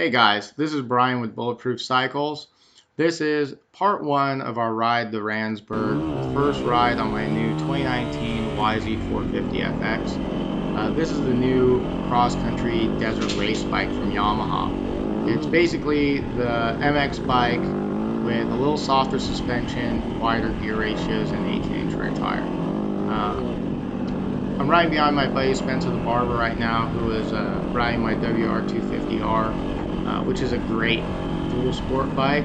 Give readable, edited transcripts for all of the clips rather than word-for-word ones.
Hey guys, this is Brian with Bulletproof Cycles. This is part one of our ride to Randsburg, the first ride on my new 2019 YZ450FX. This is the new cross-country desert race bike from Yamaha. It's basically the MX bike with a little softer suspension, wider gear ratios, and 18-inch rear tire. I'm riding behind my buddy Spencer the Barber right now, who is riding my WR250R, which is a great dual sport bike.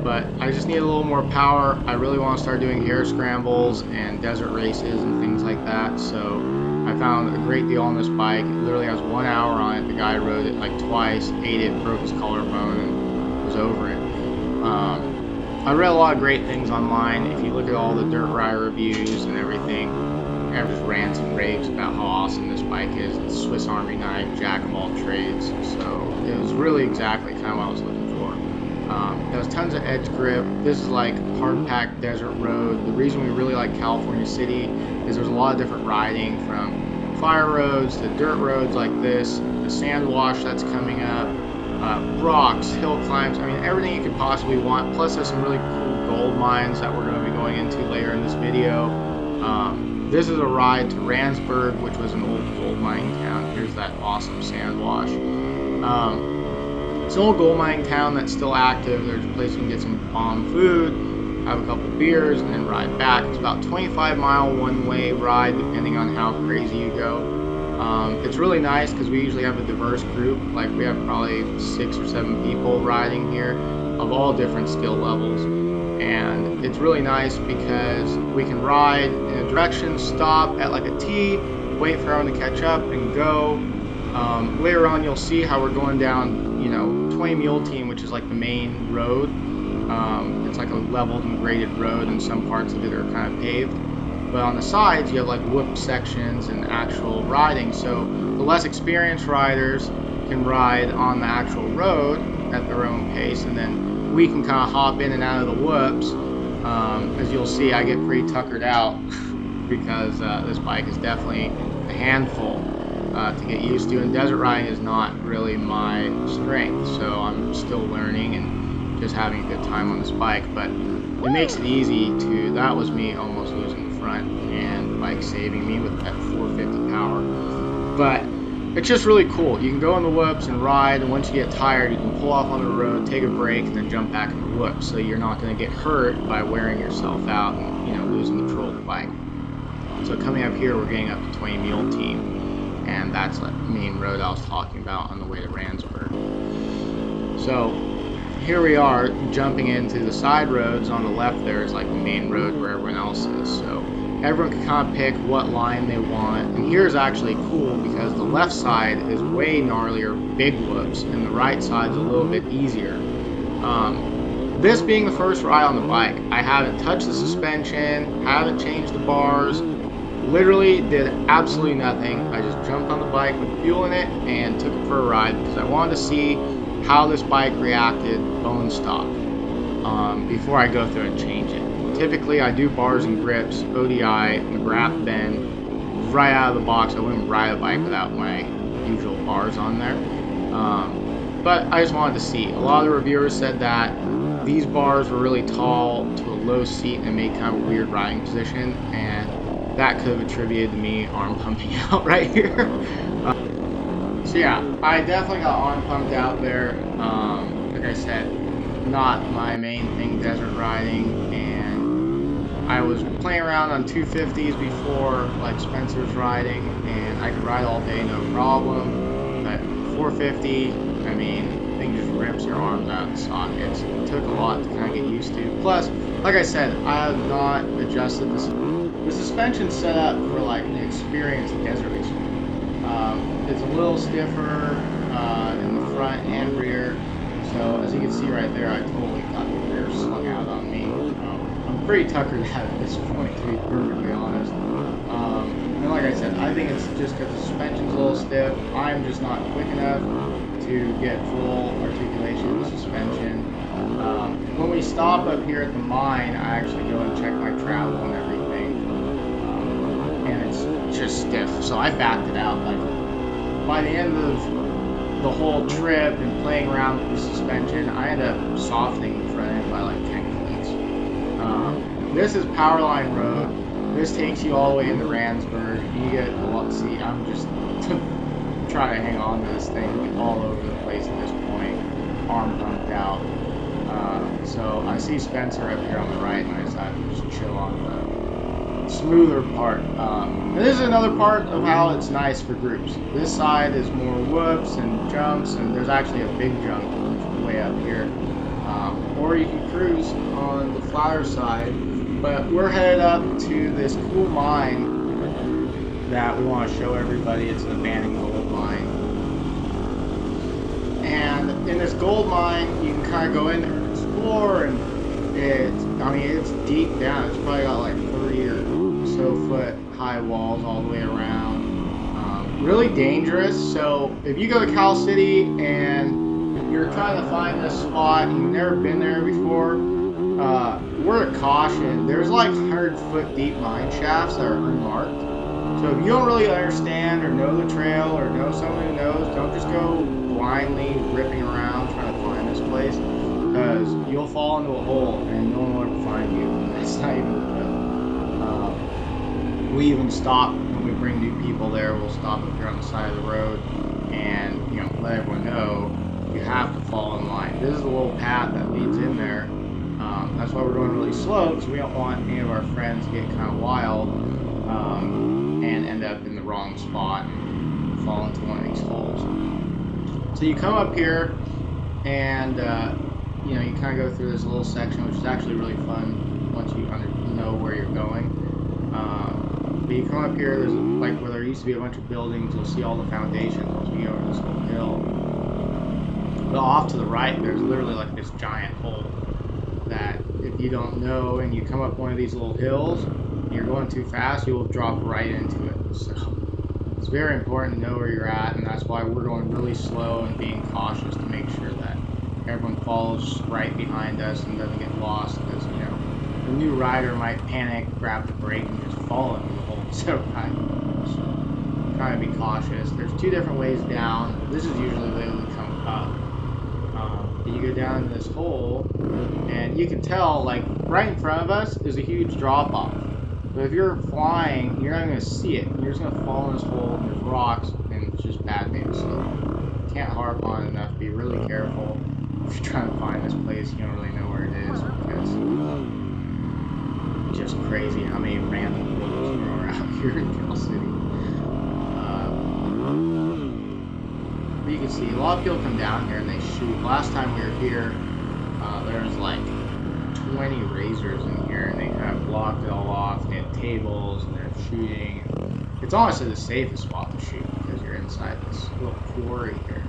But I just need a little more power. I really want to start doing air scrambles and desert races and things like that. So I found a great deal on this bike. It literally has 1 hour on it. The guy rode it like twice, ate it, broke his collarbone, and was over it. I read a lot of great things online. If you look at all the dirt ride reviews and everything, just rants and raves about how awesome this bike is. It's Swiss Army knife, jack of all trades. So it was really exactly kind of what I was looking for. It has tons of edge grip. This is like hard packed desert road. The reason we really like California City is there's a lot of different riding, from fire roads to dirt roads like this, the sand wash that's coming up, rocks, hill climbs. I mean, everything you could possibly want. Plus there's some really cool gold mines that we're going to be going into later in this video. This is a ride to Randsburg, which was an old gold mining town. Here's that awesome sand wash. It's an old gold mining town that's still active. There's a place you can get some bomb food, have a couple beers, and then ride back. It's about 25-mile one-way ride, depending on how crazy you go. It's really nice because we usually have a diverse group. Like, we have probably 6 or 7 people riding here of all different skill levels. And it's really nice because we can ride in a direction, stop at like a T, wait for everyone to catch up, and go. Later on, you'll see how we're going down, 20 Mule Team, which is like the main road. It's like a leveled and graded road, and some parts of it are kind of paved. But on the sides, you have like whoop sections and actual riding. So the less experienced riders can ride on the actual road at their own pace, and then we can kind of hop in and out of the whoops. As you'll see, I get pretty tuckered out because this bike is definitely a handful to get used to, and desert riding is not really my strength, so I'm still learning and just having a good time on this bike. But it makes it easy to, that was me almost losing the front and the bike saving me with that 450 power. But it's just really cool. You can go in the whoops and ride, and once you get tired, you can pull off on the road, take a break, and then jump back in the whoops. So you're not going to get hurt by wearing yourself out and losing control of the bike. So coming up here, we're getting up to 20 Mule Team, and that's the main road I was talking about on the way to Randsburg. So here we are jumping into the side roads. On the left there is like the main road where everyone else is. So everyone can kind of pick what line they want. And here's actually cool because the left side is way gnarlier, big whoops, and the right side is a little bit easier. This being the first ride on the bike, I haven't touched the suspension, haven't changed the bars, literally did absolutely nothing. I just jumped on the bike with fuel in it and took it for a ride because I wanted to see how this bike reacted bone stock before I go through and change it. Typically, I do bars and grips, ODI, McGrath bend, right out of the box. I wouldn't ride a bike without my usual bars on there. But I just wanted to see. A lot of the reviewers said that these bars were really tall to a low seat and made kind of a weird riding position, and that could have attributed to me arm pumping out right here. So yeah, I definitely got arm pumped out there. Like I said, not my main thing, desert riding, and I was playing around on 250s before, like Spencer's riding, and I could ride all day, no problem. But 450, I mean, the thing just rips your arms out of the sockets. It took a lot to kind of get used to. Plus, like I said, I have not adjusted this. The suspension set up for like an experienced desert racer. It's a little stiffer in the front and rear. So as you can see right there, I totally got the rear slung out on me. I'm pretty tuckered out at this point, to be perfectly honest. And like I said, I think it's just because the suspension's a little stiff. I'm just not quick enough to get full articulation of the suspension. When we stop up here at the mine, I actually go and check my travel and everything. And it's just stiff. So I backed it out. Like, by the end of the whole trip and playing around with the suspension, I ended up softening the front end by like 10 clicks. This is Powerline Road. This takes you all the way into Randsburg. You get a lot. See, I'm just trying to hang on to this thing all over the place at this point. Arm pumped out. So I see Spencer up here on the right, and I decided to just chill on the smoother part. And this is another part of how it's nice for groups. This side is more whoops and jumps, and there's actually a big jump way up here. Or you can cruise on the flatter side. But we're headed up to this cool mine that we want to show everybody. It's an abandoned gold mine. And in this gold mine, you can kind of go in there and explore, and it's deep down. It's probably got like 30 or so foot high walls all the way around. Really dangerous. So if you go to Cal City and you're trying to find this spot and you've never been there before, word of caution, there's like 100-foot deep mine shafts that are unmarked. So if you don't really understand or know the trail or know someone who knows, don't just go blindly ripping around trying to find this place, because you'll fall into a hole and no one will ever find you. And that's not even good. We even stop when we bring new people there. We'll stop up here on the side of the road and let everyone know you have to fall in line. This is the little path that leads in there. That's why we're going really slow, because we don't want any of our friends to get kind of wild and end up in the wrong spot and fall into one of these holes. So you come up here and you kind of go through this little section, which is actually really fun once you kind of know where you're going. But you come up here, there's like where there used to be a bunch of buildings, you'll see all the foundations once you go over this little hill. But off to the right, there's literally like this giant hole that if you don't know and you come up one of these little hills and you're going too fast, you'll drop right into it. So it's very important to know where you're at, and that's why we're going really slow and being cautious to make sure that everyone follows right behind us and doesn't get lost, because the new rider might panic, grab the brake, and just fall into the hole. So trying to be cautious. There's two different ways down. This is usually the way we come up. You go down this hole, and you can tell, like, right in front of us is a huge drop-off. But if you're flying, you're not going to see it. You're just going to fall in this hole, and there's rocks, and it's just bad news. So can't harp on enough. Be really careful if you're trying to find this place. You don't really know where it is, because it's just crazy how many random holes there are out here in Cal City. You can see a lot of people come down here and they shoot. Last time we were here, there was like 20 razors in here, and they kind of blocked it all off. They had tables and they're shooting. It's honestly the safest spot to shoot because you're inside this little quarry here.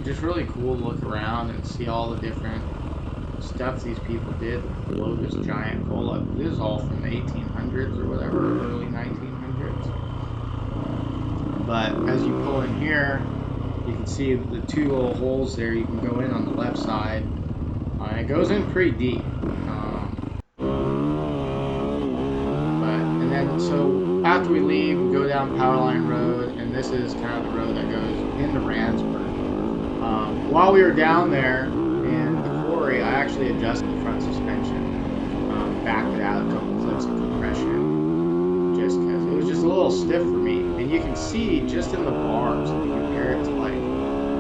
Just really cool to look around and see all the different stuff these people did to blow this giant hole up. This is all from the 1800s or whatever, early 1900s. But as you pull in here, you can see the two little holes there. You can go in on the left side, and it goes in pretty deep. So after we leave, we go down Powerline Road, and this is kind of the road that goes into Randsburg. While we were down there in the quarry, I actually adjusted the front suspension, backed it out a couple clips of compression, just because it was just a little stiff for me. And you can see just in the bars, if you compare it to like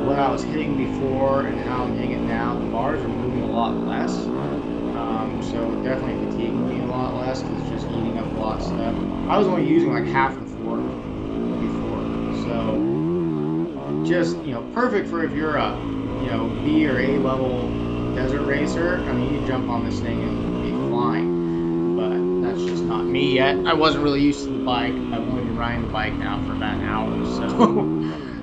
what I was hitting before and how I'm hitting it now, the bars are moving a lot less. So definitely fatiguing me a lot less because it's just eating up a lot of stuff. I was only using like half the fork before, so just perfect for if you're a B or A level desert racer. I mean, you jump on this thing and be flying, but that's just not me yet. I wasn't really used to the bike. I've only been riding the bike now for about an hour, so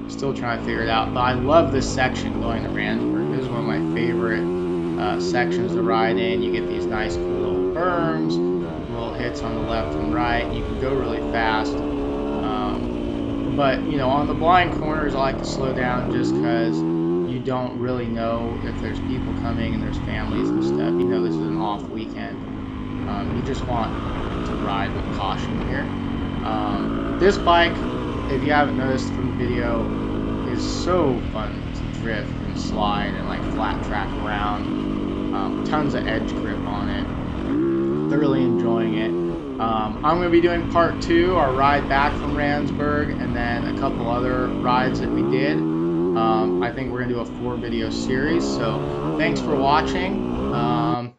still trying to figure it out. But I love this section going to Randsburg. This is one of my favorite sections to ride in. You get these nice cool little berms, little hits on the left and right. You can go really fast, but on the blind corners I like to slow down just because you don't really know if there's people coming and there's families and stuff. This is an off weekend. You just want to ride with caution here. This bike, if you haven't noticed from the video, is is so fun to drift and slide and like flat track around. Tons of edge grip on it. Thoroughly enjoying it. I'm going to be doing part 2, our ride back from Randsburg, and then a couple other rides that we did. I think we're going to do a 4-video series. So thanks for watching.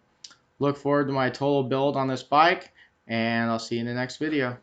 Look forward to my total build on this bike, and I'll see you in the next video.